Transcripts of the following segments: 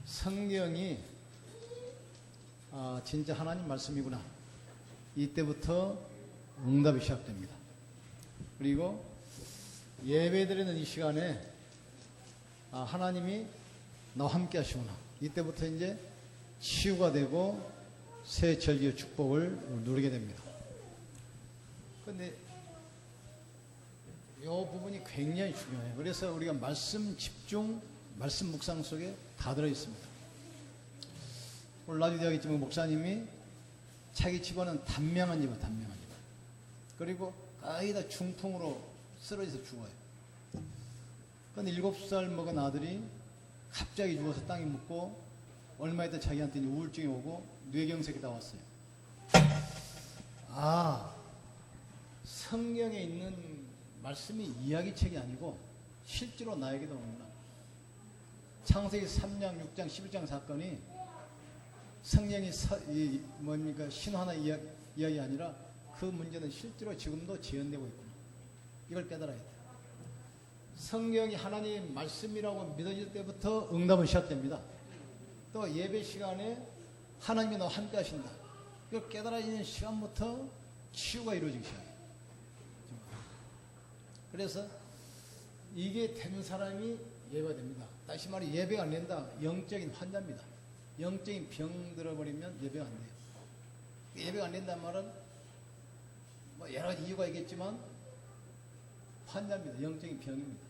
성경이 진짜 하나님 말씀이구나. 이때부터 응답이 시작됩니다. 그리고 예배드리는 이 시간에 하나님이 나와 함께 하시구나. 이때부터 이제 치유가 되고 새 절기의 축복을 누리게 됩니다. 그런데 이 부분이 굉장히 중요해요. 그래서 우리가 말씀 집중, 말씀 묵상 속에 다 들어있습니다. 오늘 나중에 되겠지만 목사님이 자기 집안은 단명한 집안, 단명한 집안. 그리고 거의 다 중풍으로 쓰러져서 죽어요. 그런데 7살 먹은 아들이 갑자기 죽어서 땅에 묻고 얼마 있다 자기한테 우울증이 오고 뇌경색이 다 왔어요. 성경에 있는 말씀이 이야기책이 아니고 실제로 나에게도 오는구나. 창세기 3장, 6장, 11장 사건이 성경이 신화나 이야기 아니라 그 문제는 실제로 지금도 재현되고 있구나. 이걸 깨달아야 돼. 성경이 하나님 말씀이라고 믿어질 때부터 응답은 시작됩니다. 또 예배 시간에 하나님이 너와 함께 하신다. 이걸 깨달아지는 시간부터 치유가 이루어지기 시작해요. 그래서 이게 된 사람이 예배가 됩니다. 다시 말해 예배가 안 된다. 영적인 환자입니다. 영적인 병 들어버리면 예배가 안 돼요. 예배가 안 된다는 말은 여러 가지 이유가 있겠지만 환자입니다. 영적인 병입니다.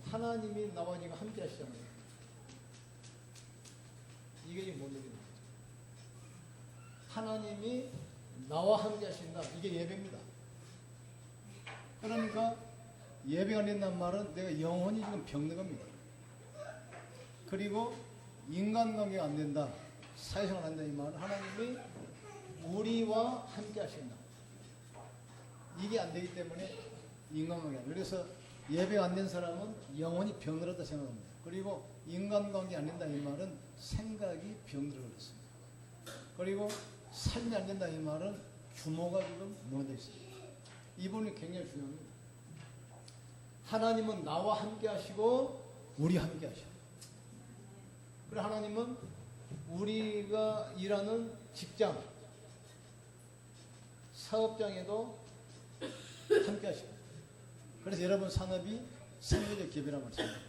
하나님이 나와 지금 함께 하시잖아요. 이게 지금 뭔 얘기입니까? 하나님이 나와 함께 하신다. 이게 예배입니다. 그러니까 예배가 안 된다는 말은 내가 영혼이 지금 병든 겁니다. 그리고 인간관계가 안 된다. 사회생활 안 된다. 이 말은 하나님이 우리와 함께 하신다. 이게 안 되기 때문에 인간관계가 안 된다. 그래서 예배가 안 된 사람은 영혼이 병들었다 생각합니다. 그리고 인간관계 안 된다. 이 말은 생각이 병들어 버렸습니다. 그리고 삶이 안 된다. 이 말은 규모가 지금 무너져 있습니다. 이 부분이 굉장히 중요합니다. 하나님은 나와 함께 하시고 우리 함께 하셔. 그리고 하나님은 우리가 일하는 직장, 사업장에도 함께 하시고. 그래서 여러분 산업이 성교적 기업이라고 말씀합니다.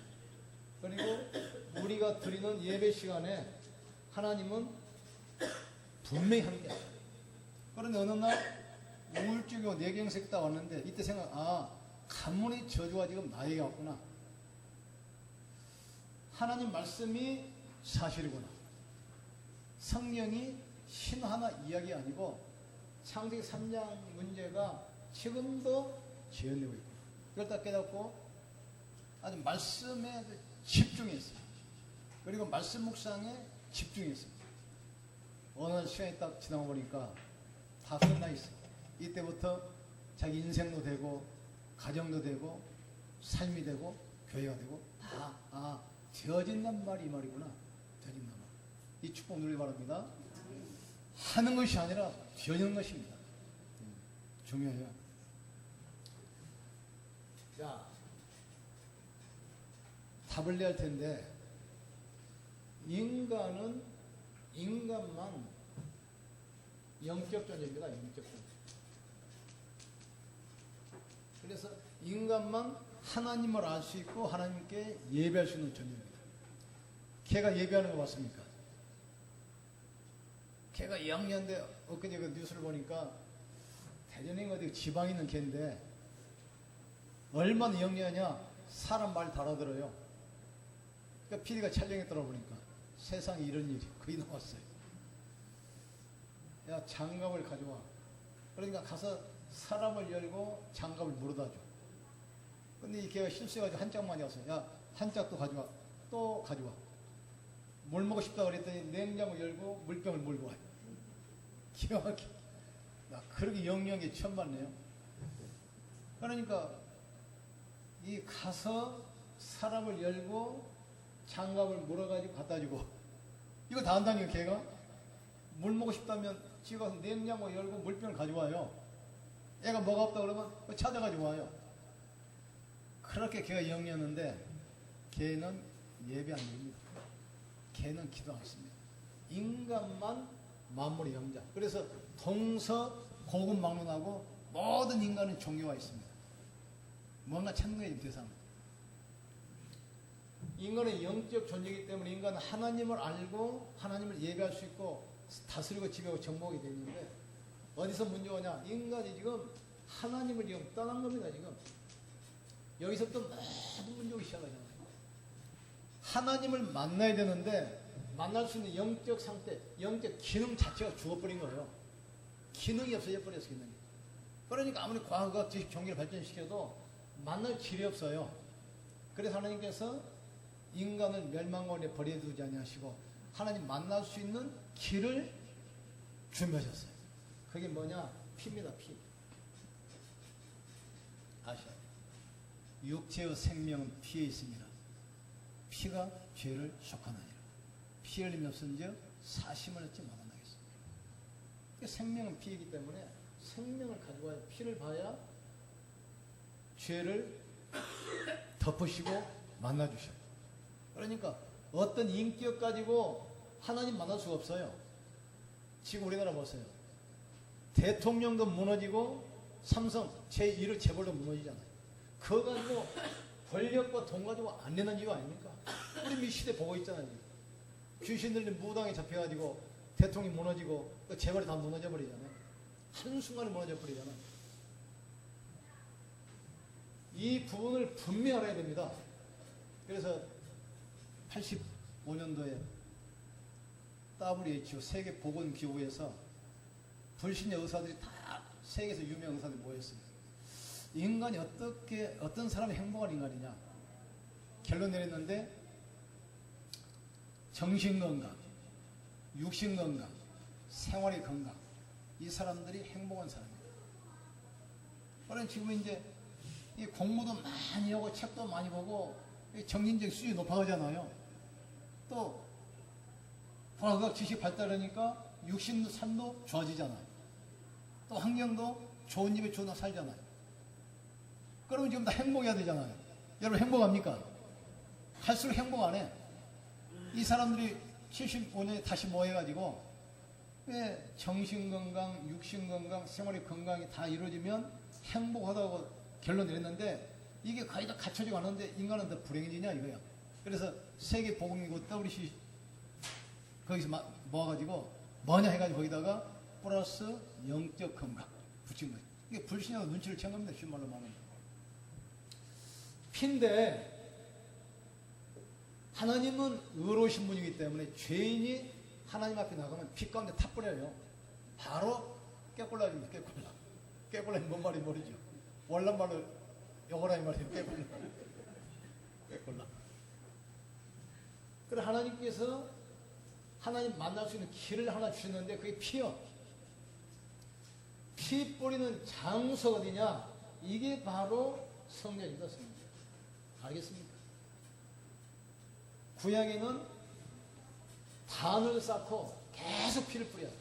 그리고 우리가 드리는 예배 시간에 하나님은 분명히 함께 하셔. 그런데 어느 날 우울증이고 뇌경색 다 왔는데 이때 생각, 가문의 저주가 지금 나에게 왔구나. 하나님 말씀이 사실이구나. 성경이 신화나 이야기 아니고 창세기 3장 문제가 지금도 재현되고 있구나. 이걸 딱 깨닫고 아주 말씀에 집중했어요. 그리고 말씀 묵상에 집중했어요. 어느 날 시간이 딱 지나가 보니까 다 끝나 있어요. 이때부터 자기 인생도 되고 가정도 되고 삶이 되고 교회가 되고 다 되어진단 말이 이 말이구나. 되어진단 말. 이 축복 누리기 바랍니다. 하는 것이 아니라 되어지는 것입니다. 중요해요. 자, 답을 내야 할 텐데 인간만 영적 존재입니다. 영적 존재. 그래서 인간만 하나님을 알 수 있고 하나님께 예배할 수 있는 존재입니다. 개가 예배하는 거 봤습니까? 개가 영리한데 엊그제 그 뉴스를 보니까 대전에 어디 지방에 있는 개인데 얼마나 영리하냐 사람 말 다 알아들어요. 그러니까 PD가 촬영에 들어보니까 세상에 이런 일이 거의 나왔어요. 야, 장갑을 가져와. 그러니까 가서 사람을 열고 장갑을 물어다 줘. 근데 이 개가 실수해가지고 한 짝만 왔어요. 야, 한 짝도 가져와. 또 가져와. 물 먹고 싶다 그랬더니 냉장고 열고 물병을 몰고 와요. 기가 막혀. 나 그렇게 영리한 게 처음 봤네요. 그러니까 이 가서 사람을 열고 장갑을 물어가지고 갖다 주고 이거 다 한다니까 걔가. 물 먹고 싶다면 지가 가서 냉장고 열고 물병을 가져와요. 애가 뭐가 없다 그러면 찾아가지고 와요. 그렇게 걔가 영리했는데 걔는 예배 안 드립니다. 개는 기도 안 했습니다. 인간만 만물의 영자. 그래서 동서 고급 막론하고 모든 인간은 종교가 있습니다. 뭔가 천국의 대상. 인간은 영적 존재이기 때문에 인간은 하나님을 알고 하나님을 예배할 수 있고 다스리고 지배하고 정복이 되는데 어디서 문제가 오냐? 인간이 지금 하나님을 지금 떠난 겁니다. 지금 여기서부터 모든 문제가 시작하잖아요. 하나님을 만나야 되는데 만날 수 있는 영적 상태, 영적 기능 자체가 죽어버린 거예요. 기능이 없어져 버렸어요. 기능이. 그러니까 아무리 과학과 지식 종교를 발전시켜도 만날 길이 없어요. 그래서 하나님께서 인간을 멸망원에 버려두지 아니하시고 하나님 만날 수 있는 길을 준비하셨어요. 그게 뭐냐? 피입니다. 피. 아시아요? 육체의 생명은 피에 있습니다. 피가 죄를 속하느니라. 피 흘림이 없은즉 사심을 얻지 못하겠습니다. 생명은 피이기 때문에 생명을 가지고 와야 피를 봐야 죄를 덮으시고 만나주셔요. 그러니까 어떤 인격 가지고 하나님 만날 수가 없어요. 지금 우리나라 보세요. 대통령도 무너지고 삼성 제1의 재벌도 무너지잖아요. 그거 가지고 권력과 돈 가지고 안 내는 이유 아닙니까? 우리 이 시대 보고 있잖아요. 귀신들이 무당에 잡혀가지고 대통령이 무너지고 그 재벌이 다 무너져 버리잖아요. 한순간에 무너져 버리잖아요. 이 부분을 분명히 알아야 됩니다. 그래서 85년도에 WHO 세계보건기구에서 불신의 의사들이 다 세계에서 유명한 의사들이 모였습니다. 인간이 어떤 사람이 행복한 인간이냐 결론 내렸는데 정신건강, 육신건강, 생활의 건강 이 사람들이 행복한 사람입니다. 그러나 지금 이제 이 공부도 많이 하고 책도 많이 보고 정신적 수준이 높아가잖아요. 또 과학적 지식 발달하니까 육신도 삶도 좋아지잖아요. 또 환경도 좋은 집에 좋은 데 살잖아요. 그러면 지금 다 행복해야 되잖아요. 여러분 행복합니까? 할수록 행복 안 해. 이 사람들이 75년에 다시 모여가지고 왜 정신건강, 육신건강, 생활의 건강이 다 이루어지면 행복하다고 결론 내렸는데 이게 거의 다 갖춰지고 하는데 인간은 더 불행해지냐 이거야. 그래서 세계보건기구 WC 거기서 모아가지고 뭐냐 해가지고 거기다가 플러스 영적 건강 붙인 거예요. 이게 불신하고 눈치를 챈 겁니다. 쉬운 말로 말하면. 피인데 하나님은 의로우신 분이기 때문에 죄인이 하나님 앞에 나가면 피 가운데 타 뿌려요. 바로 깨꼴라입니다. 깨꼴라. 깨꼴라는 뭔 말인지 모르죠. 원란 말로 요거라 이 말이에요. 깨꼴라. 깨꼴라. 그래 하나님께서 하나님 만날 수 있는 길을 하나 주셨는데 그게 피요. 피 뿌리는 장소가 어디냐? 이게 바로 성전입니다. 성전. 알겠습니까? 구약에는 단을 쌓고 계속 피를 뿌려요.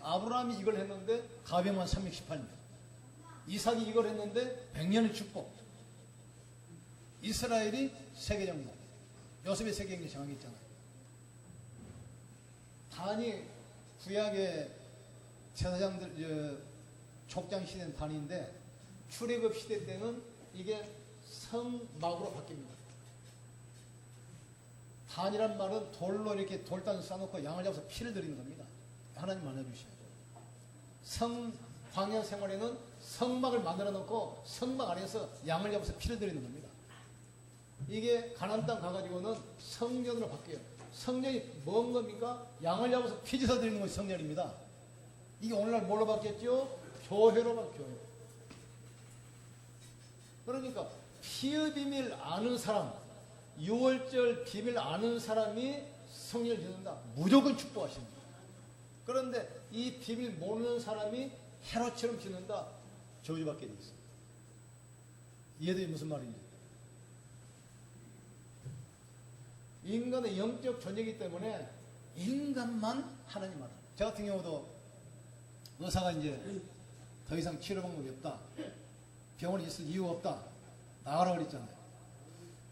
아브라함이 이걸 했는데 가병만 318년. 이삭이 이걸 했는데 100년의 축복. 이스라엘이 세계정복. 요셉의 세계경제 정하겠잖아요. 단이 구약의 제사장들 족장 시대는 단인데 출애굽 시대 때는 이게 성막으로 바뀝니다. 단이란 말은 돌로 이렇게 돌단을 쌓아놓고 양을 잡아서 피를 드리는 겁니다. 하나님 만나주셔야 돼요. 광야 생활에는 성막을 만들어 놓고 성막 안에서 양을 잡아서 피를 드리는 겁니다. 이게 가나안 땅 가가지고는 성전으로 바뀌어요. 성전이 뭔 겁니까? 양을 잡아서 피지사 드리는 것이 성전입니다. 이게 오늘날 뭘로 바뀌었죠? 교회로 바뀌어요. 그러니까 피의 비밀 아는 사람, 6월절 비밀 아는 사람이 성전을 짓는다. 무조건 축복하십니다. 그런데 이 비밀 모르는 사람이 헤롯처럼 짓는다. 저주받게 돼 있어요. 이해돼 무슨 말인지. 인간의 영적 존재이기 때문에 인간만 하나님 알아. 저 같은 경우도 의사가 이제 더 이상 치료 방법이 없다. 병원에 있을 이유가 없다. 나가라 그랬잖아요.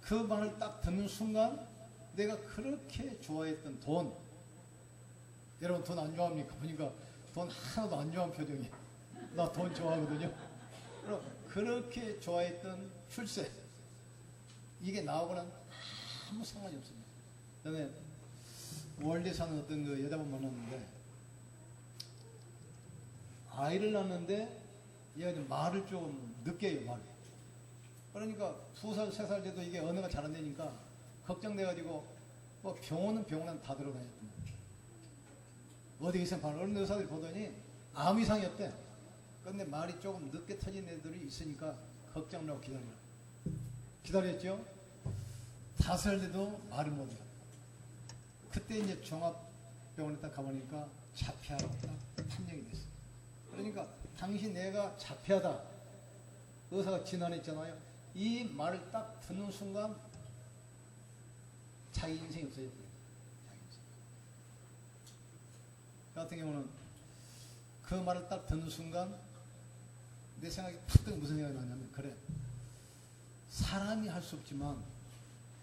그 말을 딱 듣는 순간 내가 그렇게 좋아했던 돈, 여러분 돈 안 좋아합니까? 보니까 돈 하나도 안 좋아하는 표정이. 나 돈 좋아하거든요. 그럼 그렇게 좋아했던 출세, 이게 나하고는 아무 상관이 없습니다. 전에 월드에 사는 어떤 그 여자분 만났는데, 아이를 낳았는데 얘가 좀 말을 좀 늦게 해요, 말을. 그러니까 2살, 3살 돼도 이게 언어가 잘 안 되니까 걱정돼가지고 뭐 병원은 다 들어다녔던 거예요. 어디 이상 어른 의사들이 보더니 아무 이상이 없대. 근데 말이 조금 늦게 터진 애들이 있으니까 걱정하고 기다렸죠. 5살 돼도 말을 못해요. 그때 이제 종합병원에 딱 가보니까 자폐아라고 딱 판정이 됐어요. 그러니까 당시 내가 자폐하다, 의사가 진단했잖아요. 이 말을 딱 듣는 순간 자기 인생이 없어졌어요. 저 같은 경우는 그 말을 딱 듣는 순간 내 생각이 탁 뜨고 무슨 생각이 나냐면, 그래, 사람이 할 수 없지만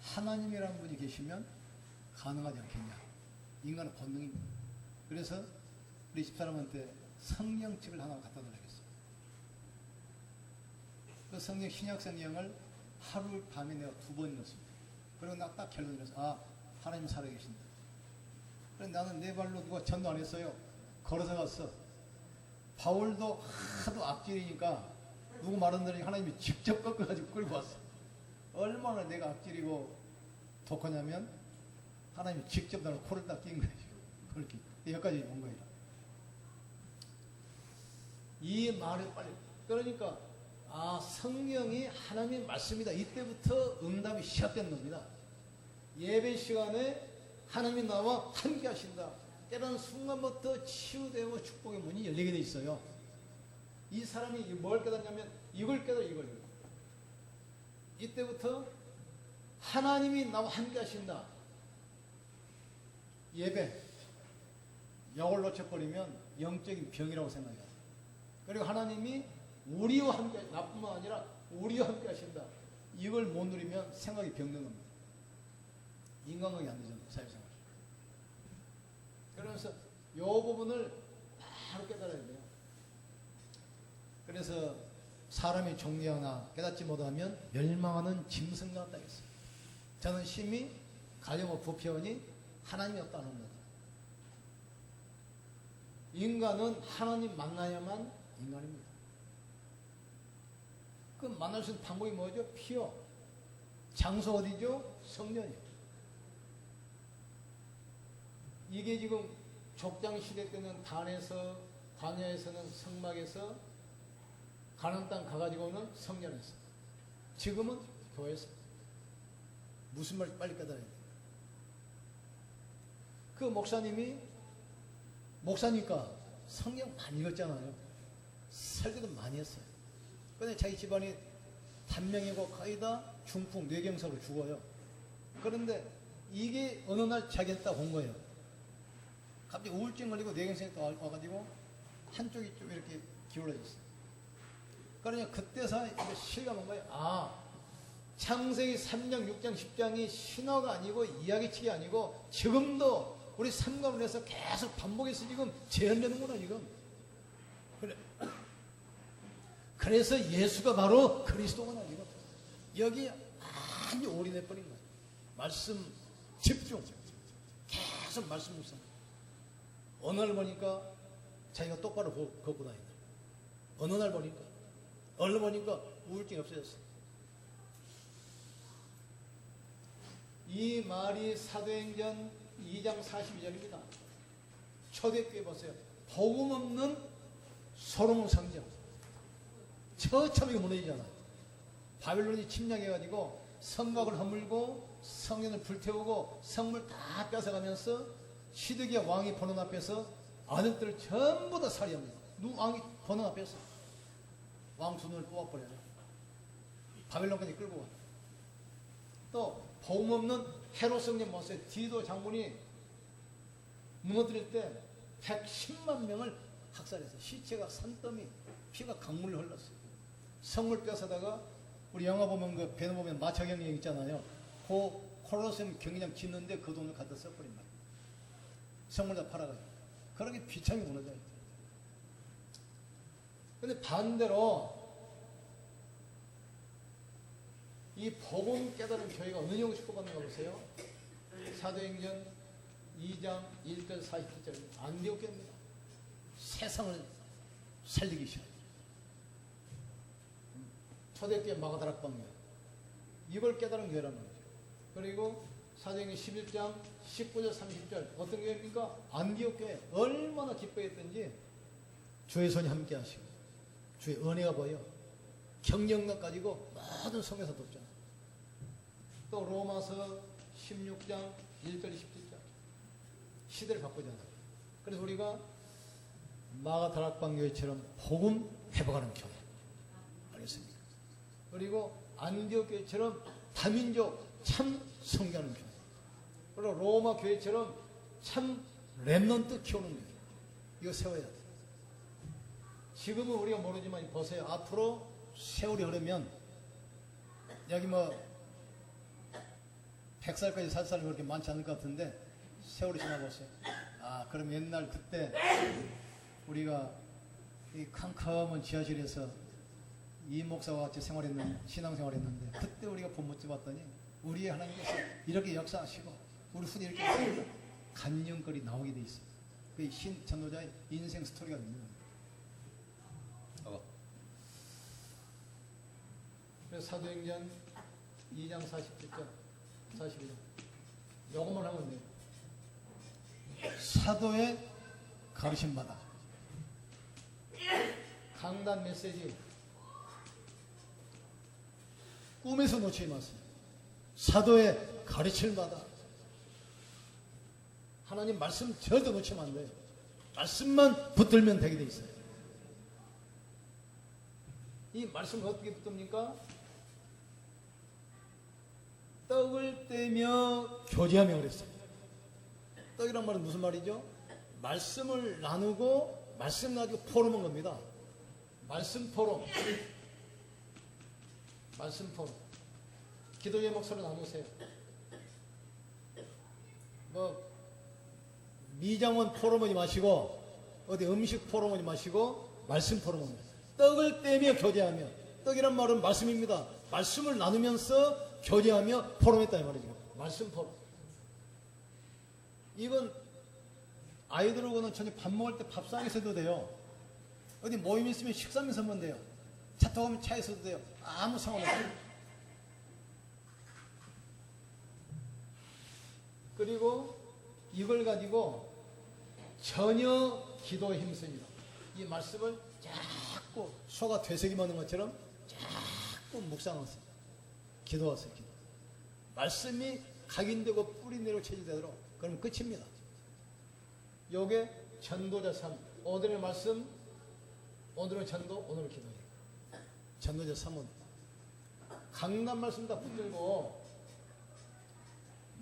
하나님이라는 분이 계시면 가능하지 않겠냐. 인간의 본능입니다. 그래서 우리 집사람한테 성경책을 하나 갖다 달라겠어요. 그 성경, 신약 성경을 하루 밤에 내가 2번 읽었습니다. 그리고 나 딱 결론을 내서, 아, 하나님 살아계신다. 그래서 나는 내 발로 누가 전도 안 했어요. 걸어서 갔어. 바울도 하도 악질이니까 누구 말은 들으니 하나님이 직접 꺾어가지고 끌고 왔어. 얼마나 내가 악질이고 독하냐면 하나님이 직접 나를 코를 딱 낀 거예요. 그렇게 여기까지 온 거예요. 이 말을 빨리, 그러니까 아, 성경이 하나님의 말씀이다. 이때부터 응답이 시작된 겁니다. 예배 시간에 하나님이 나와 함께 하신다. 때로는 순간부터 치유되고 축복의 문이 열리게 돼 있어요. 이 사람이 뭘 깨닫냐면 이걸 깨달아, 이걸. 이때부터 하나님이 나와 함께 하신다. 예배, 이걸 놓쳐버리면 영적인 병이라고 생각해요. 그리고 하나님이 우리와 함께, 나뿐만 아니라 우리와 함께 하신다. 이걸 못 누리면 생각이 병든 겁니다. 인간관계 안 되잖아요, 사회생활. 그러면서 이 부분을 바로 깨달아야 돼요. 그래서 사람이 종리 하나 깨닫지 못하면 멸망하는 짐승 같다 했어요. 저는 심히 가정의 부패원이 하나님이 없다는 겁니다. 인간은 하나님 만나야만 인간입니다. 그 만날 수 있는 방법이 뭐죠? 피요. 장소 어디죠? 성전이요. 이게 지금 족장 시대 때는 단에서, 광야에서는 성막에서, 가나안 땅 가가지고는 성전에서, 지금은 교회에서. 무슨 말인지 빨리 깨달아야 돼요. 그 목사니까 성경 많이 읽었잖아요. 설교도 많이 했어요. 근데 자기 집안이 단명이고 거의 다 중풍, 뇌경색으로 죽어요. 그런데 이게 어느 날 자기한테 딱 온 거예요. 갑자기 우울증 걸리고 뇌경색이 와가지고 한쪽이 좀 이렇게 기울어졌어요. 그러니까 그때서 이제 실감한 거예요. 아, 창세기 3장, 6장, 10장이 신화가 아니고 이야기책이 아니고 지금도 우리 삼가문에서 계속 반복해서 지금 재현되는구나, 지금. 그래. 그래서 예수가 바로 그리스도구나, 지금. 여기 아주 올인해버린 거예요. 말씀 집중. 계속 말씀 묵상. 어느 날 보니까 자기가 똑바로 걷고 다닌다. 어느 날 보니까 우울증이 없어졌어. 이 말이 사도행전 2장 42절입니다. 초대교회 보세요. 복음 없는 솔로몬 성전. 처참하게 무너지잖아요. 바빌론이 침략해가지고 성곽을 허물고 성전을 불태우고 성물 다 뺏어가면서 시드기야 왕이 보는 앞에서 아들들을 전부 다 살해합니다. 왕이 보는 앞에서 왕 두 눈을 뽑아버려요. 바빌론까지 끌고 와. 또 복음 없는 헤롯 성전 보세요. 디도 장군이 무너뜨릴 때 110만 명을 학살했어요. 시체가 산더미, 피가 강물을 흘렀어요. 성물 뺏어다가 우리 영화 보면 그 배너 보면 마차경영 있잖아요. 그 콜로세움 경기장 짓는데 그 돈을 갖다 써버린 말이에요. 성물 다 팔아가지고. 그렇게 비참히 무너져 있죠. 근데 반대로 이 복음 깨달은 교회가 어느 정도 축복받는가 보세요. 사도행전 2장 1절 47절 안디옥 교회입니다. 세상을 살리기 시작. 초대교회 마가다락방교 이걸 깨달은 교회라는 거죠. 그리고 사도행전 11장 19절 30절 어떤 교회입니까? 안디옥 교회. 얼마나 기뻐했던지 주의 손이 함께 하시고 주의 은혜가 보여 경영력 가지고 모든 성에서 돕잖아. 또 로마서 16장 1절 17절 시대를 바꾸잖아. 그래서 우리가 마가다락방교회처럼 복음 회복하는 교회. 알겠습니까? 그리고 안디옥 교회처럼 다민족 참 성교하는 교회. 그리고 로마 교회처럼 참 렘넌트 키우는 교회. 이거 세워야 돼. 지금은 우리가 모르지만 보세요. 앞으로 세월이 흐르면 여기 뭐 100살까지 살 사람이 그렇게 많지 않을 것 같은데 세월이 지나보세요. 아, 그럼 옛날 그때 우리가 이 캄캄한 지하실에서 이 목사와 같이 신앙생활했는데 그때 우리가 본모집 봤더니 우리의 하나님께서 이렇게 역사하시고 우리 후대 이렇게 하시고 간증거리 나오게 돼 있어요. 그 신 전도자의 인생 스토리가 있는 거예요. 그래서 사도행전 2장 47절 41절 요것만 하면 돼요. 사도의 가르침 받아. 강단 메시지 꿈에서 놓치지 마세요. 사도의 가르침을 받아. 하나님 말씀 절대 놓치면 안 돼요. 말씀만 붙들면 되게 돼 있어요. 이 말씀을 어떻게 붙듭니까? 떡을 떼며 교제하며 그랬어요. 떡이란 말은 무슨 말이죠? 말씀을 나누고 말씀 가지고 포럼한 겁니다. 말씀 포럼. 말씀 포럼. 기도 제목 서로 나누세요. 뭐 미장원 포럼하지 마시고 어디 음식 포럼하지 마시고 말씀 포럼합니다. 떡을 떼며 교제하며. 떡이란 말은 말씀입니다. 말씀을 나누면서 교제하며 포럼했다 이 말이죠. 말씀 포럼. 이건 아이들하고는 전혀 밥 먹을 때 밥상에서 해도 돼요. 어디 모임 있으면 식사하면서 하면 돼요. 차 타고 오면 차에서도 돼요. 아무 상관없어요. 그리고 이걸 가지고 전혀 기도에 힘씁니다. 이 말씀을 자꾸 소가 되새김 하는 것처럼 자꾸 묵상하세요. 기도하세요. 기도. 말씀이 각인되고 뿌리내로 체질되도록 그러면 끝입니다. 요게 전도자 삶. 오늘의 말씀, 오늘은 전도, 오늘은 기도예요. 전도자 삶은 강단 말씀 다 붙들고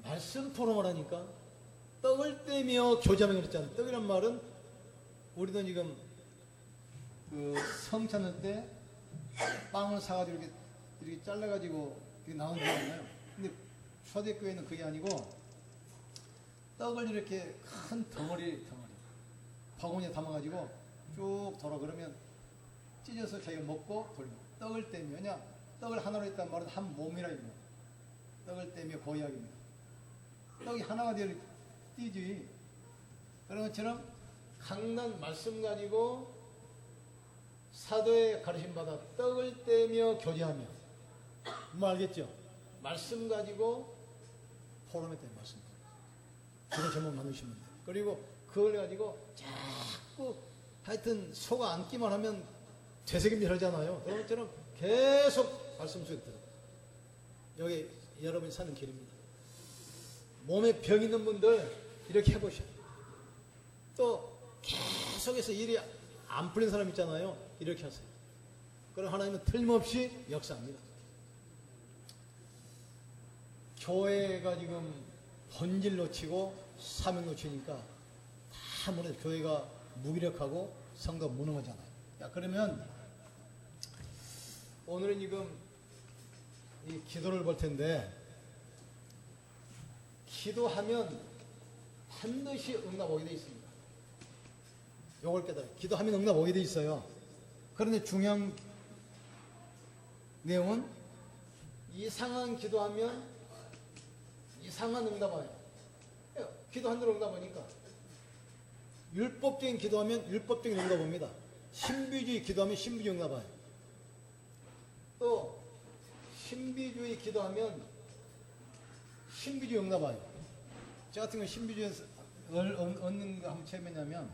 말씀 토론을 하니까 떡을 떼며 교제하며 그랬잖아요. 떡이란 말은 우리도 지금 그 성찬을 때 빵을 사가지고 이렇게 잘라가지고 이렇게 나오는 거 있잖아요. 근데 초대교회는 그게 아니고 떡을 이렇게 큰 덩어리 바구니에 담아가지고 쭉 돌아. 그러면 찢어서 자기가 먹고 돌려. 떡을 떼며. 왜냐? 떡을 하나로 했단 말은 한 몸이라 이거예요. 떡을 떼며 고이야기입니다. 떡이 하나가 되어 뛰지. 그런 것처럼 강단 말씀 가지고 사도의 가르침 받아 떡을 떼며 교제하며. 뭐 알겠죠? 말씀 가지고 포럼했다 말씀. 그런 제목 나누시면 돼요. 그리고 그걸 가지고 자꾸 하여튼 소가 앉기만 하면 되새김질 하잖아요. 그런 것처럼 계속 말씀 속에 들어. 여기 여러분이 사는 길입니다. 몸에 병 있는 분들 이렇게 해보셔요. 또 계속해서 일이 안 풀린 사람 있잖아요. 이렇게 하세요. 그럼 하나님은 틀림없이 역사합니다. 교회가 지금 본질 놓치고 사명 놓치니까 다 무너져. 교회가 무기력하고 성도 무능하잖아요. 야, 그러면 오늘은 지금 이 기도를 볼 텐데 기도하면 반드시 응답 오게 돼 있습니다. 요걸 깨달아. 기도하면 응답 오게 돼 있어요. 그런데 중요한 내용은 이상한 기도하면 이상한 응답 와요. 기도한 대로 응답 오니까. 율법적인 기도하면 율법적인 응답 옵니다. 신비주의 기도하면 신비주의 응답 와요. 또 신비주의 기도하면 신비주의 응답 와요. 저 같은 경우 신비주의에서 얻는 거 한번 체험했냐면,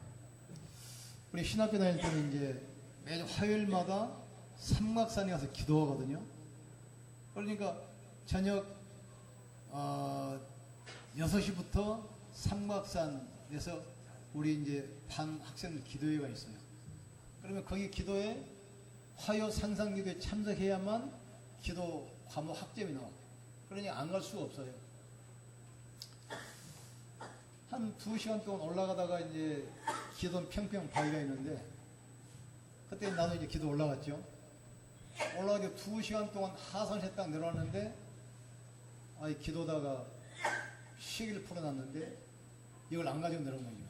우리 신학교 다닐 때는 이제 매주 화요일마다 삼각산에 가서 기도하거든요. 그러니까 저녁 6시부터 삼각산에서 우리 이제 반 학생들 기도회가 있어요. 그러면 거기 기도에 화요 산상기도에 참석해야만 기도 과목 학점이 나와. 그러니 안 갈 수가 없어요. 한 2시간 동안 올라가다가 이제 기도 평평 바위가 있는데, 그때 나도 이제 기도 올라갔죠. 올라가서 2시간 동안 하산에 딱 내려왔는데, 기도다가 시기를 풀어놨는데 이걸 안 가지고 내려온 거예요.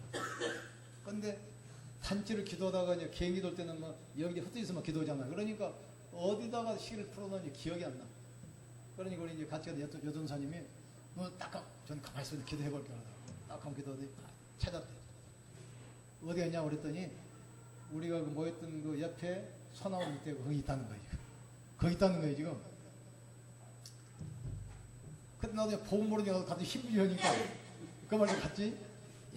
근데 단체로 기도하다가 이제 개인기 돌 때는 막 여기 흩어져서 막 기도하잖아요. 그러니까 어디다가 시기를 풀어놨는지 기억이 안 나. 그러니까 우리 이제 같이 가는 여전사님이 저는 가만히 있어서 기도해볼게 하더라고요. 딱 하면 기도하더니 찾았대. 어디 갔냐 그랬더니 우리가 그 모였던 그 옆에 소나무 밑에 거기 있다는 거예요. 거기 있다는 거예요 지금. 그때 나도 보험 모르니까 갑자기 신비주의니까 그 말로 갔지.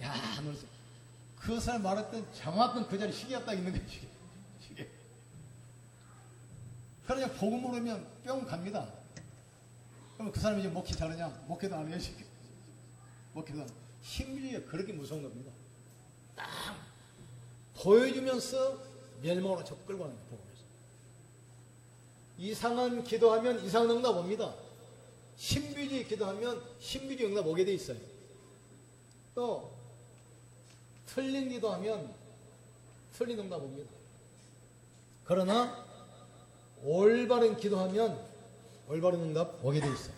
야, 너그 사람 말했던 정확한 그 자리 시계가 딱 있는 거예요. 시계. 그러니까 복음 모르면 뿅 갑니다. 그러면 그 사람이 이제 목회 잘하냐? 목회도 안 해요. 목회도 안 해요. 신비주의가 그렇게 무서운 겁니다. 딱 보여주면서 멸망으로 저 끌고 가는 거예요. 복음에서. 이상한 기도하면 이상한 응답 옵니다. 신비주의 기도하면 신비주의 응답 오게 돼 있어요. 또 틀린 기도하면 틀린 응답 옵니다. 그러나 올바른 기도하면 올바른 응답 오게 돼 있어요.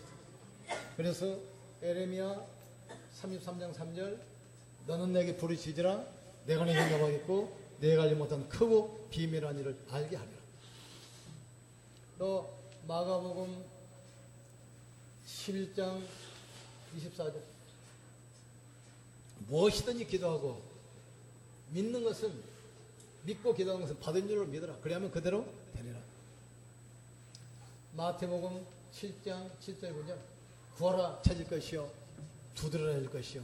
그래서 에레미야 33장 3절 너는 내게 부르짖으라 내가 내게 응답하겠고 내가 알지 못한 크고 비밀한 일을 알게 하리라. 또 마가복음 11장 24절 무엇이든지 기도하고 믿는 것은 믿고 기도하는 것은 받은 줄을 믿어라. 그래야만 그대로 되리라. 마태복음 7장 7절 9절 구하라 찾을 것이요 두드려라 열 것이요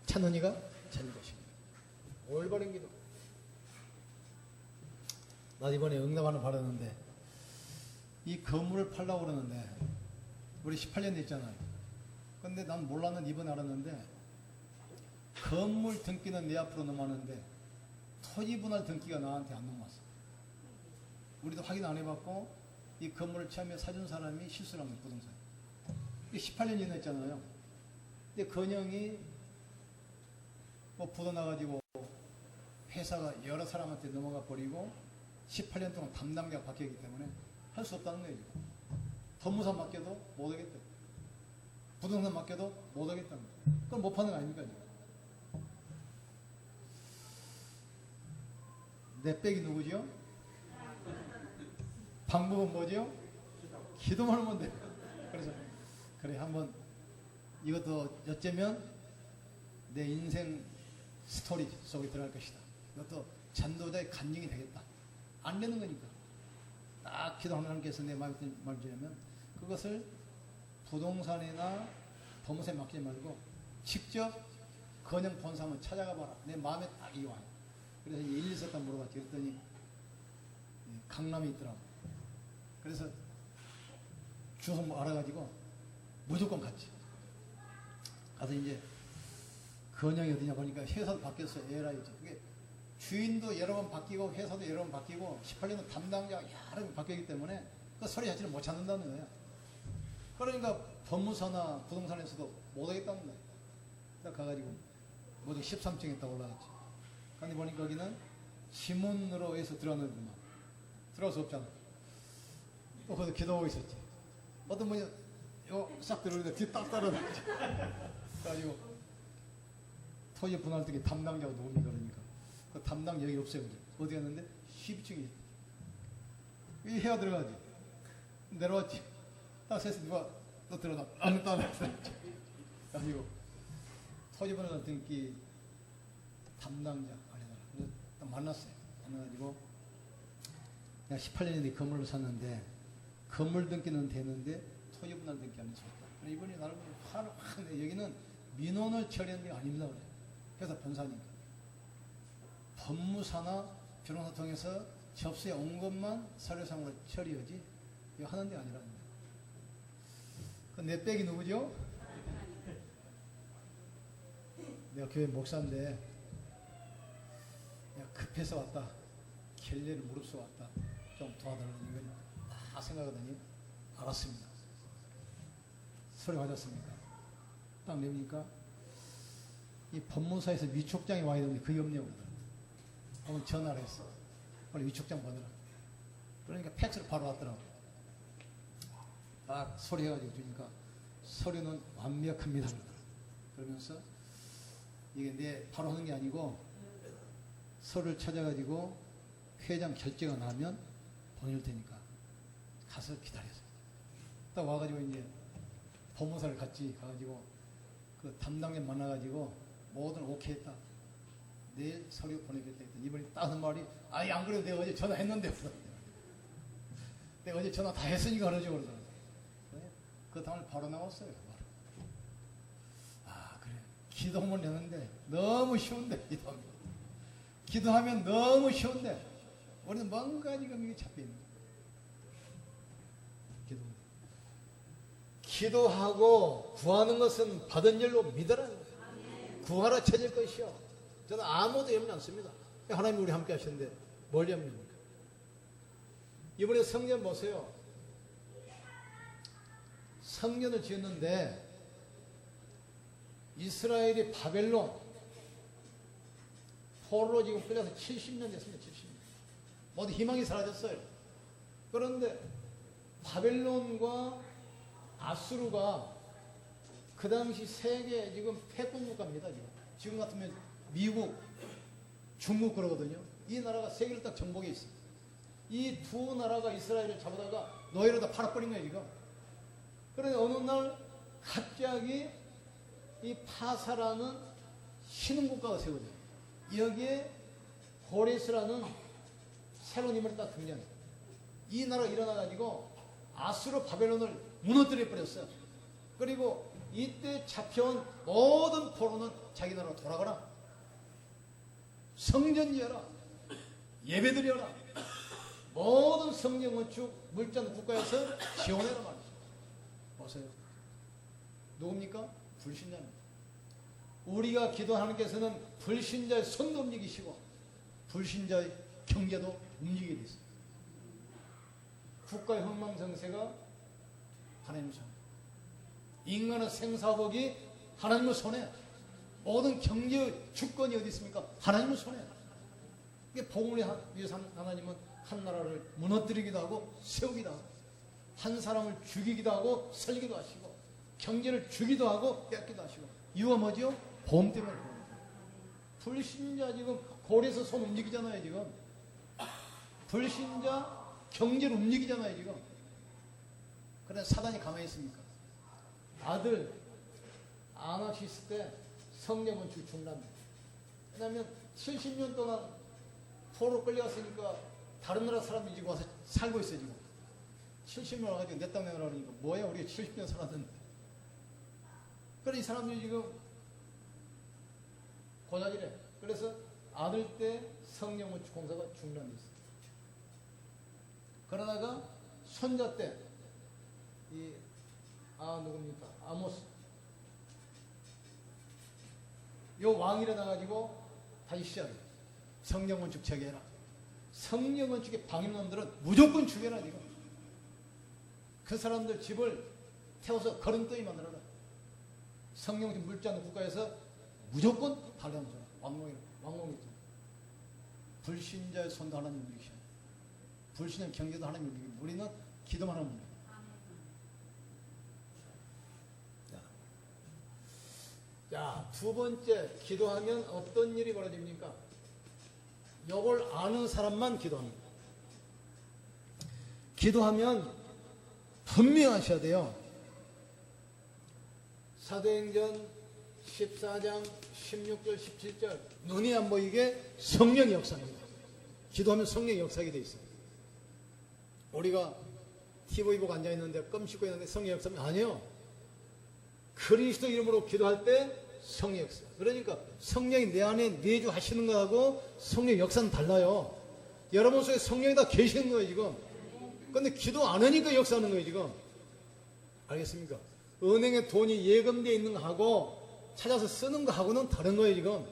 찾는 이가 찾을 것입니다. 올바른 기도. 나 이번에 응답 하나 받았는데 이 건물을 팔려고 그러는데 우리 18년 됐잖아요. 근데 난 몰랐는데 이번에 알았는데 건물 등기는 내 앞으로 넘어왔는데 토지 분할 등기가 나한테 안 넘어왔어. 우리도 확인 안 해봤고 이 건물을 처음에 사준 사람이 실수를 한 거예요. 부동산. 18년 지났잖아요. 근데 건영이 뭐 부도나가지고 회사가 여러 사람한테 넘어가 버리고 18년 동안 담당자가 바뀌었기 때문에 할 수 없다는 거예요. 법무사 맡겨도 못하겠다. 부동산 맡겨도 못하겠다는 거예요. 그건 못 파는 거 아닙니까? 내 백이 누구죠? 방법은 뭐죠? 기도만 하면 돼. 그래서 그래 한번 이것도 어쩌면 내 인생 스토리 속에 들어갈 것이다. 이것도 전도자의 간증이 되겠다. 안 되는 거니까. 딱 기도하면 하나님께서 내 마음에 드는 말 주려면 그것을 부동산이나 법무사에 맡기지 말고 직접 건영 본사 한번 찾아가 봐라. 내 마음에 딱 이 와요. 그래서 114단 물어봤지. 그랬더니 강남에 있더라고. 그래서 주소 뭐 알아가지고 무조건 갔지. 가서 이제 건영이 어디냐 보니까 회사도 바뀌었어요. 에라이죠. 그게 주인도 여러 번 바뀌고 회사도 여러 번 바뀌고 18년은 담당자가 여러 번 바뀌었기 때문에 그 소리 자체를 못 찾는다는 거예요. 그러니까 법무사나 부동산에서도 못하겠다는 거예요. 딱 가가지고 모두 13층에 딱 올라갔지. 근데 보니까 거기는 지문으로 해서 들어가는구만. 들어갈 수 없잖아. 또 거기서 기도하고 있었지. 어떤 분이 이거 싹 들어오는데 뒤에 딱 따라다니지. 그래가지고 토지 분할 때게 담당자가 누굽니까 그러니까 그 담당 여기 없어요. 어디 갔는데 12층에 이 해가 들어가지. 내려왔지. 딱 셋이 누가 너 들어가 안 따라왔어. 그래가지고 토지 분할 등기 담당자 아니다. 그래서 딱 만났어요. 만나가지고 내가 18년에 건물을 샀는데 건물 등기는 되는데 토지 분할 등기 안 했었다. 이번에 나를 화를 확 내. 여기는 민원을 처리하는 게 아닙니다. 그래. 회사 본사니까. 법무사나 변호사 통해서 접수해 온 것만 서류상으로 처리하지 이거 하는 데 아니라는 거예요. 그 내 백이 누구죠? 내가 교회 목사인데 내가 급해서 왔다. 결례를 무릅쓰고 왔다. 좀 도와달라는 이걸 다 생각하더니 알았습니다. 서류 가졌습니다. 딱 내보니까 이 법무사에서 위촉장이 와야 되는데 그게 없냐고 그러더라고요. 오늘 전화를 했어. 빨리 위촉장 받으라. 그러니까 팩스로 바로 왔더라고요. 딱 소리해가지고 주니까 서류는 완벽합니다. 그러면서 이게 내 바로 하는 게 아니고 서류를 찾아가지고 회장 결제가 나면 보낼 테니까 가서 기다려서 딱 와가지고 이제 법무사를 같이 가가지고 그 담당자 만나가지고 모든 오케이 했다. 내일 서류 보내겠다 했더니 이번에 딱 하는 말이 아니 안 그래도 내가 어제 전화했는데 내가 어제 전화 다 했으니까 그러죠 그러더라고요. 그 다음에 바로 나왔어요. 바로. 아 그래 기도하면 되는데 너무 쉬운데 기도하면 너무 쉬운데 우리는 뭔가 지금 이게 잡혀있는 거예요. 기도하고 구하는 것은 받은 일로 믿으라는 거예요. 구하라 찾을 것이요. 저는 아무도 염려 않습니다. 하나님이 우리 함께 하시는데 뭘 염려합니까? 이번에 성전 보세요. 성전을 지었는데 이스라엘이 바벨론 포로로 지금 끌려서 70년 됐습니다. 70년. 모두 희망이 사라졌어요. 그런데 바벨론과 아수르가 그 당시 세계 지금 패권 국가입니다. 지금 같으면 미국, 중국 그러거든요. 이 나라가 세계를 딱 정복해 있어요. 이 두 나라가 이스라엘을 잡아다가 노예로 다 팔아버린 거예요, 지금. 그런데 어느 날 갑자기 이 파사라는 신흥국가가 세워져요. 여기에 고레스라는 새로운 인물이 딱 등장해요. 이 나라가 일어나가지고 아수르 바벨론을 무너뜨려 버렸어요. 그리고 이때 잡혀온 모든 포로는 자기 나라로 돌아가라. 성전 지어라. 예배드려라. 모든 성령 건축 물자는 국가에서 지원해라 말이죠. 보세요. 누굽니까? 불신자입니다. 우리가 기도하는 하나님께서는 불신자의 손도 움직이시고 불신자의 경제도 움직이게 돼 있어요. 국가의 흥망성쇠가 하나님의 손에, 인간의 생사복이 하나님의 손에, 모든 경제 주권이 어디 있습니까? 하나님의 손에. 이게 복음을 위해서 하나님은 한 나라를 무너뜨리기도 하고 세우기도 하고 한 사람을 죽이기도 하고 살기도 하시고 경제를 주기도 하고 뺏기도 하시고. 이유가 뭐죠? 보험 때문에. 불신자 지금 고래에서 손 움직이잖아요 지금. 불신자 경제를 움직이잖아요 지금. 그래서 사단이 가만히 있습니까? 아들 안악시스 때 성령은 중단돼. 왜냐하면 70년 동안 포로 끌려갔으니까 다른 나라 사람들이 지금 와서 살고 있어요 지금. 70년 와가지고 내 땅 내놔라 그러니까 뭐야 우리가 70년 살았는데. 그래 이 사람들이 지금 고자질해. 그래서 아들 때 성령은 공사가 중단돼 있어요. 그러다가 손자 때 누굽니까? 아모스. 요 왕이 일어나가지고 다시 시작해요. 성령 건축 재개해라. 성령 건축의 방임놈들은 무조건 죽여라 지금. 그 사람들 집을 태워서 거름더미 만들어라. 성령 물자는 국가에서 무조건 달려나오잖아. 왕궁이 있잖아. 불신자의 손도 하나님 움직이셔. 불신의 경제도 하나님 움직이고 우리는 기도만 하면 됩니다. 자, 두 번째, 기도하면 어떤 일이 벌어집니까? 이걸 아는 사람만 기도합니다. 기도하면 분명하셔야 돼요. 사도행전 14장 16절 17절 눈이 안 보이게 성령의 역사입니다. 기도하면 성령의 역사하게 돼 있어요. 우리가 TV 보고 앉아있는데 껌 씹고 있는데 성령의 역사는 아니에요. 그리스도 이름으로 기도할 때 성령의 역사. 그러니까 성령이 내 안에 내주하시는 것하고 성령의 역사는 달라요. 여러분 속에 성령이 다 계시는 거예요 지금. 근데 기도 안 하니까 역사하는 거예요 지금. 알겠습니까? 은행에 돈이 예금되어 있는 거하고 찾아서 쓰는 거하고는 다른 거예요 지금.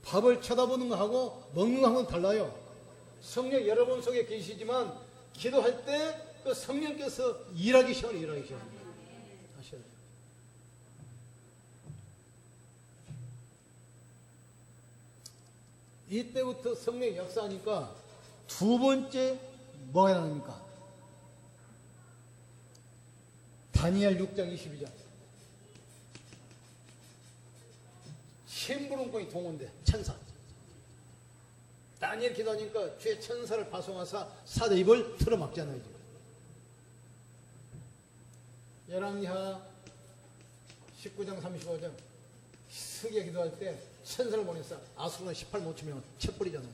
밥을 쳐다보는 거하고 먹는 거하고는 달라요. 성령 여러분 속에 계시지만 기도할 때 그 성령께서 일하기 시작해요. 일하기 시작합니다. 아셔야 돼요. 이때부터 성령이 역사하니까 두 번째 뭐가 나옵니까? 다니엘 6장 22장 심부름꾼이 동원돼. 천사. 다니엘 기도하니까 주의 천사를 파송하사 사대 입을 틀어막잖아요 지금. 열왕기하 19장 35장 스게 기도할 때 천사를 보내서 아수르는 18못 치면 쳐버리잖아요.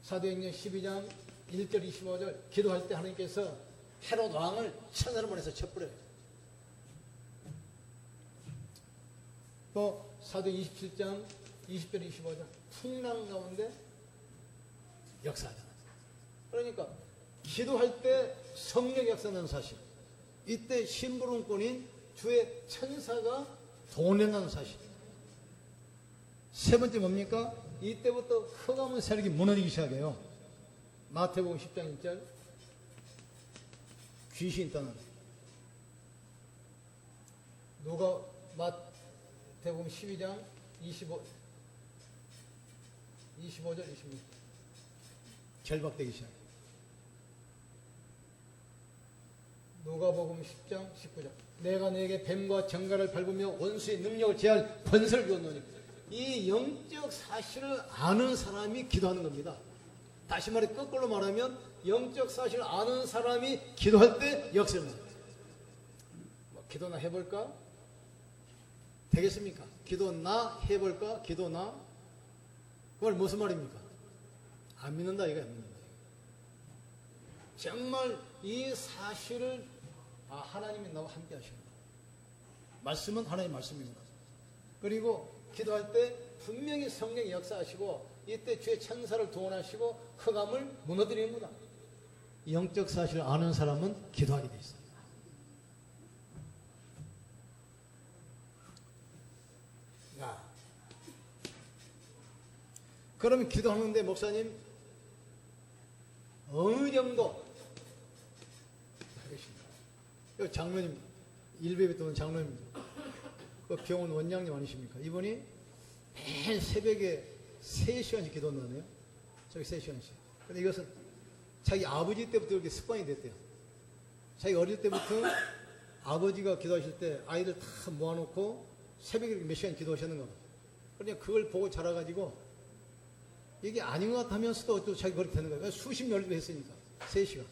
사도행전 12장 1절 25절 기도할 때 하나님께서 헤롯 왕을 천사를 보내서 쳐버려요. 또 사도 27장 20절 25절 풍랑 가운데 역사하잖아요. 그러니까 기도할 때 성령 역사하는 사실, 이때 심부름꾼인 주의 천사가 동행하는 사실. 세 번째 뭡니까? 이때부터 흑암의 세력이 무너지기 시작해요. 마태복음 10장 1절 귀신이 떠나는. 누가 마태복음 12장 25절 26절 결박되기 시작해요. 누가복음 10장 19절 내가 너에게 뱀과 정갈을 밟으며 원수의 능력을 제할 권세를 주었노니. 이 영적 사실을 아는 사람이 기도하는 겁니다. 다시 말해 거꾸로 말하면 영적 사실을 아는 사람이 기도할 때 역사를 합니다. 기도나 해볼까? 되겠습니까? 기도나 해볼까? 기도나? 그걸 무슨 말입니까? 안 믿는다 이거 안 믿는다. 정말 이 사실을 하나님이 나와 함께 하십니다. 말씀은 하나님의 말씀입니다. 그리고 기도할 때 분명히 성령이 역사하시고 이때 주의 천사를 동원하시고 흑암을 무너뜨리는 거다. 영적 사실을 아는 사람은 기도하게 돼 있어요. 야. 그러면 기도하는데 목사님 어느 정도 하겠습니다. 장로님 일베에 또는 장로님 그 병원 원장님 아니십니까? 이분이 매일 새벽에 3시간씩 기도한다네요. 저기 3시간씩. 근데 이것은 자기 아버지 때부터 이렇게 습관이 됐대요. 자기 어릴 때부터 아버지가 기도하실 때 아이들 다 모아놓고 새벽에 몇 시간 기도하셨는가 봐. 그러니까 그걸 보고 자라가지고 이게 아닌 것 같으면서도 또 자기 그렇게 되는 거예요. 수십 년도 했으니까. 3시간.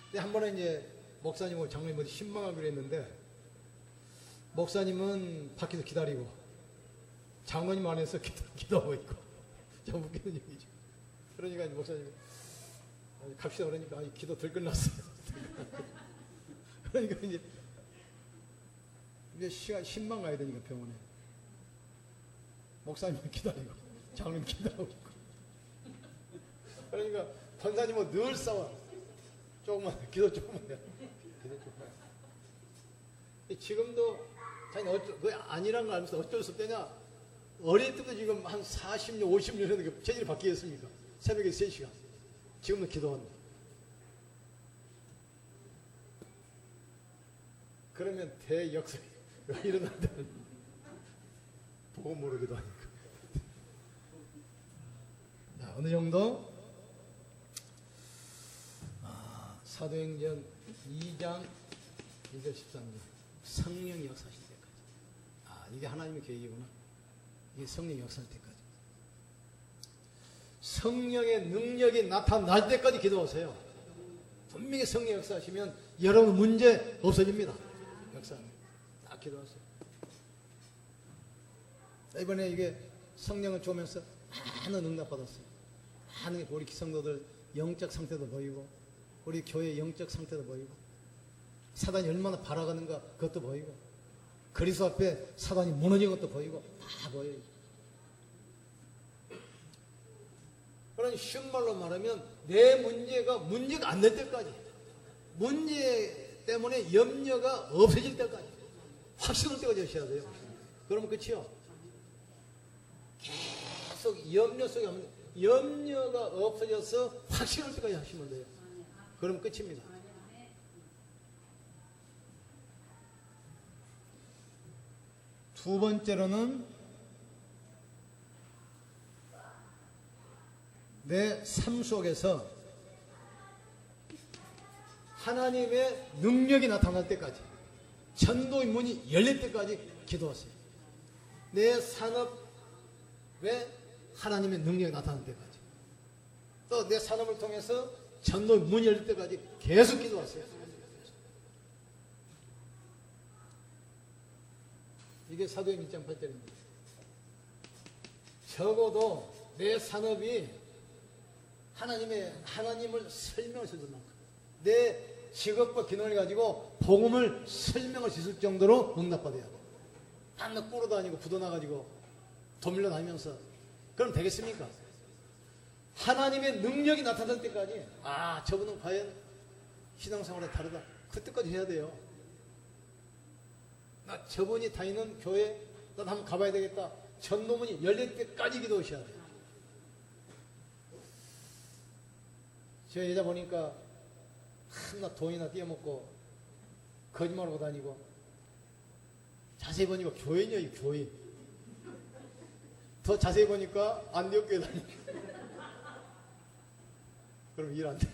근데 한 번에 이제 목사님하고 장로님한테 신방하기로 했는데 목사님은 밖에서 기다리고 장로님 안에서 기도하고 있고. 참 웃기는 얘기죠. 그러니까 이제 목사님이 갑시다 그러니까 기도 덜 끝났어요. 그러니까 이제 시간 신방 가야 되니까 병원에 목사님은 기다리고 장로님 기도하고 있고. 그러니까 권사님은 늘 싸워. 조금만 기도 조금만 해. 기도 조금만 해. 지금도 자기는 그게 아니란 걸 알면서 어쩔 수 없느냐. 어릴 때도 지금 한 40년 50년 했는데 체질이 바뀌었습니까? 새벽에 3시간 지금도 기도한다. 그러면 대역사 일어난다. 보고 모르기도 하니까. 자, 어느 정도 사도행전 2장 1절 13절 성령이 역사하실 때까지 이게 하나님의 계획이구나. 이게 성령의 역사할 때까지. 성령의 능력이 나타날 때까지 기도하세요. 분명히 성령 역사하시면 여러분 문제 없어집니다. 역사는. 딱 기도하세요. 이번에 이게 성령을 주면서 많은 응답 받았어요. 많은 우리 기성도들 영적 상태도 보이고, 우리 교회 영적 상태도 보이고, 사단이 얼마나 발아가는가 그것도 보이고, 그리스도 앞에 사단이 무너진 것도 보이고, 다 보여요. 그러니 쉬운 말로 말하면 내 문제가 안 될 때까지, 문제 때문에 염려가 없어질 때까지, 확신할 때까지 하셔야 돼요. 그러면 끝이요. 계속 염려 속에 하면 염려가 없어져서 확신할 때까지 하시면 돼요. 그럼 끝입니다. 두 번째로는 내 삶 속에서 하나님의 능력이 나타날 때까지, 전도의 문이 열릴 때까지 기도하세요. 내 산업에 하나님의 능력이 나타날 때까지, 또 내 산업을 통해서 전도의 문이 열릴 때까지 계속 기도하세요. 이게 사도행 1장 8절입니다. 적어도 내 산업이 하나님을 설명할 수 있을 만큼, 내 직업과 기능을 가지고 복음을 설명할 수 있을 정도로 응답받아야 돼. 맨날 꾸러 다니고 부도나가지고 돈 밀러 다니면서 그럼 되겠습니까? 하나님의 능력이 나타날 때까지, 저분은 과연 신앙생활에 다르다, 그때까지 해야 돼요. 나 저분이 다니는 교회 나도 한번 가봐야 되겠다, 전도문이 열릴 때까지 기도하셔야 돼요. 저 여자 보니까 한나 돈이나 띄어먹고 거짓말하고 다니고, 자세히 보니까 교인이에요. 이 교인. 더 자세히 보니까 안디옥교회 다니고. 그럼 일 안 돼.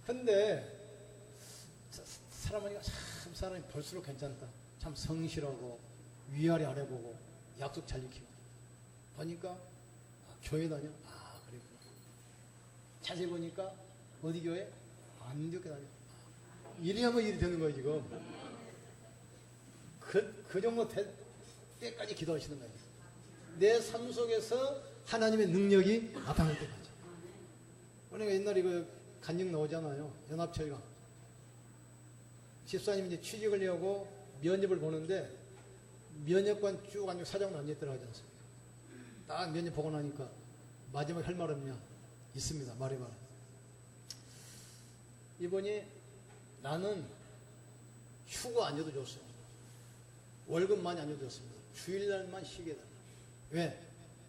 근데 사람 보니까 참 사람이 볼수록 괜찮다. 참 성실하고 위아래 아래보고 약속 잘 지키고. 보니까 교회 다녀. 그랬구나. 자세히 보니까 어디 교회? 안디옥교회 다녀. 일이 하면 일이 되는 거예요 지금. 그 정도 될 때까지 기도하시는 거예요. 내 삶 속에서 하나님의 능력이 나타날 때까지. 그러니까 옛날에 간증 나오잖아요. 연합철강. 집사님 이제 취직을 하려고 면접을 보는데 면접관 쭉 앉고 사장으로 앉아있더라 하지 않습니까? 딱 면접 보고 나니까 마지막에 할 말 없냐? 있습니다. 말해봐라. 이분이 나는 휴가 안 줘도 좋습니다. 월급 많이 안 줘도 좋습니다. 주일날만 쉬게 해달라. 왜?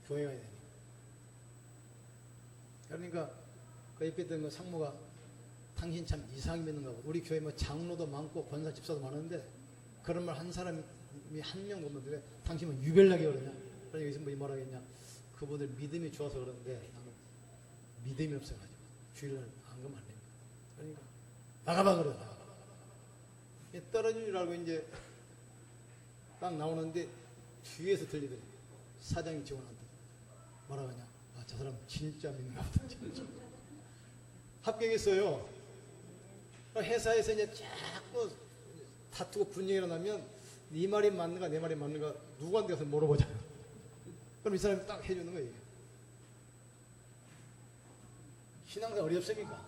교회 가야 되니까. 그러니까 그 옆에 있던 그 상무가 당신 참 이상하게 믿는가 봐. 우리 교회 뭐 장로도 많고 권사 집사도 많은데 그런 말 한 사람이 한 명 보면 왜 당신은 유별나게 그러냐? 그러니까 여기서 뭐 뭐라 하겠냐? 그분들 믿음이 좋아서 그러는데 나는 믿음이 없어가지고 주일날 안 가면 안 됩니다. 그러니까 나가봐 그래. 떨어진 줄 알고 이제 딱 나오는데 뒤에서 들리더니 사장이 직원한테 뭐라 하냐? 저 사람 진짜 믿는가 보다. 합격했어요. 회사에서 이제 자꾸 다투고 분쟁이 일어나면 네 말이 맞는가 내 말이 맞는가 누구한테 가서 물어보잖아요. 그럼 이 사람이 딱 해주는 거예요. 신앙생활 어렵습니까?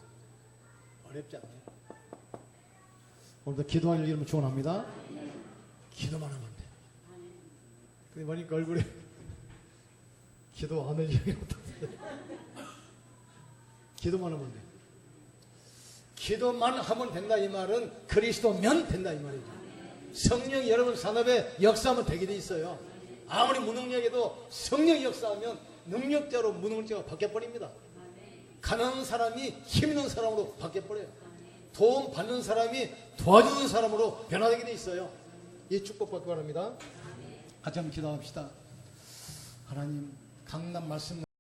어렵지 않아요. 오늘도 기도할 일이면 축원합니다. 기도만 하면 돼. 근데 보니까 얼굴에 기도 안 할 일이 없다. 기도만 하면 돼. 기도만 하면 된다 이 말은 그리스도면 된다 이 말이죠. 성령이 여러분 산업에 역사하면 되게 돼 있어요. 아무리 무능력에도 성령이 역사하면 능력자로 무능력자가 바뀌어버립니다. 가난한 사람이 힘있는 사람으로 바뀌어버려요. 도움 받는 사람이 도와주는 사람으로 변화되게 돼 있어요. 이 축복 받기 바랍니다. 같이 한번 기도합시다. 하나님 강남 말씀